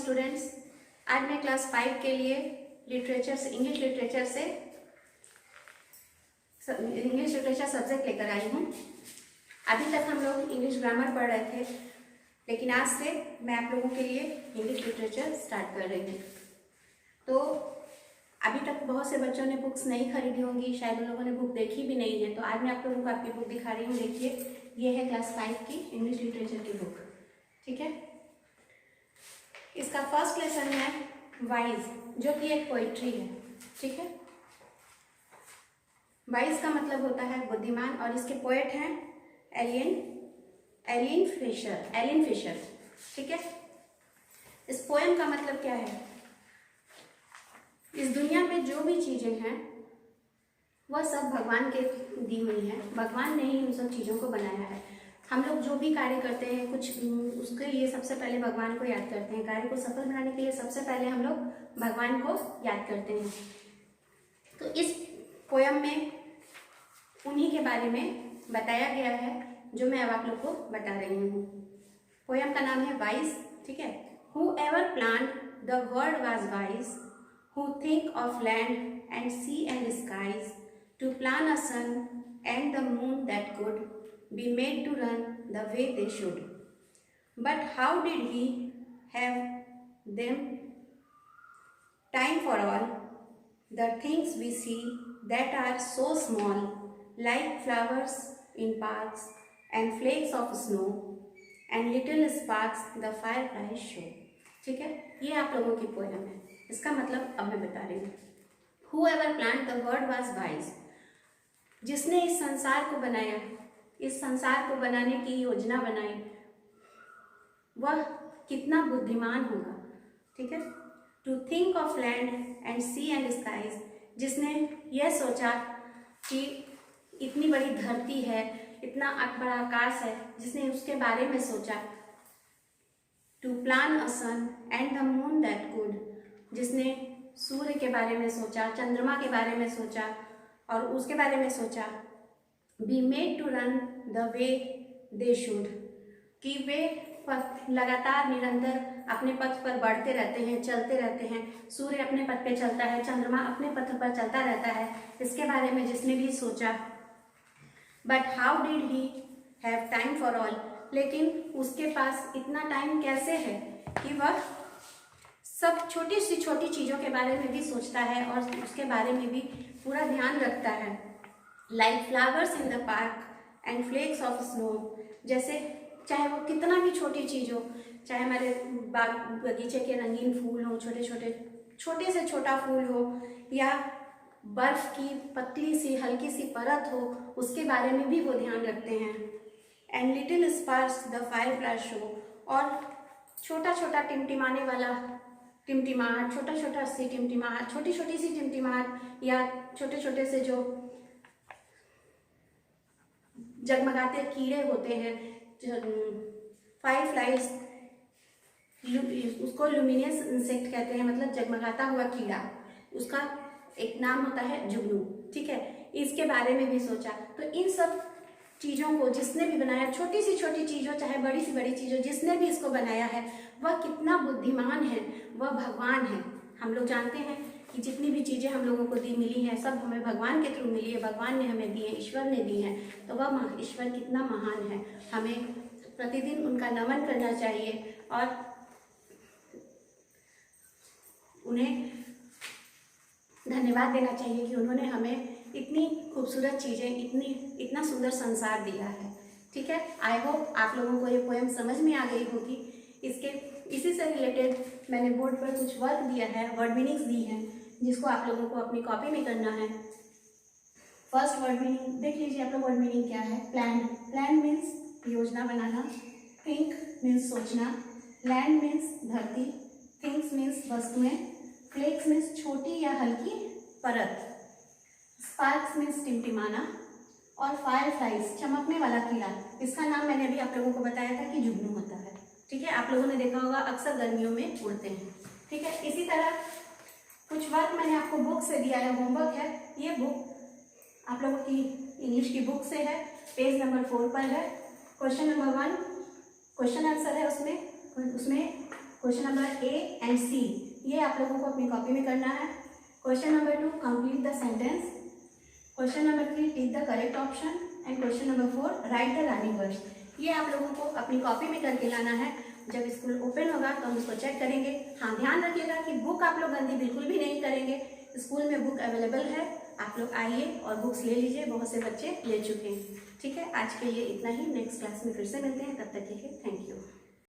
Students, आज मैं class 5 के लिए लिटरेचर से इंग्लिश लिटरेचर सब्जेक्ट लेकर आई हूँ। अभी तक हम लोग इंग्लिश ग्रामर पढ़ रहे थे, लेकिन आज से मैं आप लोगों के लिए इंग्लिश लिटरेचर स्टार्ट कर रही हूँ। तो अभी तक बहुत से बच्चों ने बुक्स नहीं खरीदी होंगी, शायद उन लोगों ने बुक देखी भी नहीं है। तो आज मैं आप लोगों को आपकी बुक दिखा रही हूँ। देखिए, ये है क्लास 5 की इंग्लिश लिटरेचर की बुक। ठीक है, इसका फर्स्ट लेसन है वाइज, जो कि एक पोइट्री है। ठीक है, वाइज का मतलब होता है बुद्धिमान, और इसके पोएट हैं एलिन फिशर। ठीक है, इस पोएम का मतलब क्या है? इस दुनिया में जो भी चीजें हैं वह सब भगवान के दी हुई हैं। भगवान ने ही उन सब चीज़ों को बनाया है। हम लोग जो भी कार्य करते हैं कुछ उसके लिए सबसे पहले भगवान को याद करते हैं। कार्य को सफल बनाने के लिए सबसे पहले हम लोग भगवान को याद करते हैं। तो इस पोयम में उन्हीं के बारे में बताया गया है, जो मैं अब आप लोग को बता रही हूँ। पोयम का नाम है वाइज। ठीक है, Whoever planned the world was wise, who think of land and sea and skies, to plan a sun and the moon that could be made to run the way they should. But how did he have them time for all the things we see that are so small, like flowers in parks and flakes of snow and little sparks the fireflies show. ठीक है, ये आप लोगों की poem है। इसका मतलब अब मैं बता रही हूँ। Whoever planned the world was wise, जिसने इस संसार को बनाया, इस संसार को बनाने की योजना बनाई, वह कितना बुद्धिमान होगा। ठीक है, To think of land and sea and skies, जिसने यह सोचा कि इतनी बड़ी धरती है, इतना बड़ा आकाश है, जिसने उसके बारे में सोचा। To plan a sun and the moon that could, जिसने सूर्य के बारे में सोचा, चंद्रमा के बारे में सोचा और उसके बारे में सोचा। Be made to run the way they should, कि वे लगातार निरंतर अपने पथ पर बढ़ते रहते हैं, चलते रहते हैं। सूर्य अपने पथ पे चलता है, चंद्रमा अपने पथ पर चलता रहता है, इसके बारे में जिसने भी सोचा। But how did he have time for all, लेकिन उसके पास इतना टाइम कैसे है कि वह सब छोटी सी छोटी चीज़ों के बारे में भी सोचता है और उसके बारे में भी पूरा ध्यान रखता है। Like flowers in the park and flakes of snow, जैसे चाहे वो कितना भी छोटी चीज़ हो, चाहे हमारे बाग बगीचे के रंगीन फूल हो, छोटे से छोटा फूल हो, या बर्फ की पतली सी हल्की सी परत हो, उसके बारे में भी वो ध्यान रखते हैं। And little sparks the fireflies show, और छोटा छोटा टिमटिमाने वाला टिमटिमाहट, छोटी छोटी सी टिमटिमाहट, या छोटे छोटे से जो जगमगाते कीड़े होते हैं, फायरफ्लाइज, उसको लुमिनियस इंसेक्ट कहते हैं, मतलब जगमगाता हुआ कीड़ा। उसका एक नाम होता है जुगनू। ठीक है, इसके बारे में भी सोचा। तो इन सब चीज़ों को जिसने भी बनाया, छोटी सी छोटी चीज़ों चाहे बड़ी सी बड़ी चीज़ों, जिसने भी इसको बनाया है वह कितना बुद्धिमान है, वह भगवान है। हम लोग जानते हैं कि जितनी भी चीज़ें हम लोगों को मिली हैं सब हमें भगवान के थ्रू मिली है, भगवान ने हमें दी है, ईश्वर ने दी है। तो वह ईश्वर कितना महान है, हमें प्रतिदिन उनका नमन करना चाहिए और उन्हें धन्यवाद देना चाहिए कि उन्होंने हमें इतनी खूबसूरत चीज़ें, इतना सुंदर संसार दिया है। ठीक है, आई होप आप लोगों को ये पोएम समझ में आ गई होगी। इसी से रिलेटेड मैंने बोर्ड पर कुछ वर्क दिया है, वर्ड मीनिंग्स दी हैं, जिसको आप लोगों को अपनी कॉपी में करना है। फर्स्ट वर्ड मीनिंग देख लीजिए आप लोग। वर्ड मीनिंग क्या है? प्लान मीन्स योजना बनाना, थिंक मीन्स सोचना, लैंड मीन्स धरती, थिंग्स मीन्स वस्तुएं, फ्लेक्स मीन्स छोटी या हल्की परत, स्पार्क्स मीन्स टिमटिमाना, और फायरफ्लाइज चमकने वाला कीड़ा। इसका नाम मैंने अभी आप लोगों को बताया था कि जुगनू होता है। ठीक है, आप लोगों ने देखा होगा अक्सर गर्मियों में उड़ते हैं। ठीक है, इसी तरह कुछ वर्क मैंने आपको बुक से दिया है, होमवर्क है। ये बुक आप लोगों की इंग्लिश की बुक से है, पेज नंबर 4 पर है। क्वेश्चन नंबर 1 क्वेश्चन आंसर है, उसमें क्वेश्चन नंबर ए एंड सी ये आप लोगों को अपनी कॉपी में करना है। Question number 2 complete the sentence. Question number 3 tick the correct option and question number 4 right the running words. ये आप लोगों को अपनी कॉपी में करके लाना है। जब स्कूल ओपन होगा तो हम उसको चेक करेंगे। हाँ, ध्यान रखिएगा कि बुक आप लोग गंदी बिल्कुल भी नहीं करेंगे। स्कूल में बुक अवेलेबल है, आप लोग आइए और बुक्स ले लीजिए, बहुत से बच्चे ले चुके हैं। ठीक है, आज के लिए इतना ही। नेक्स्ट क्लास में फिर से मिलते हैं, तब तक के लिए थैंक यू।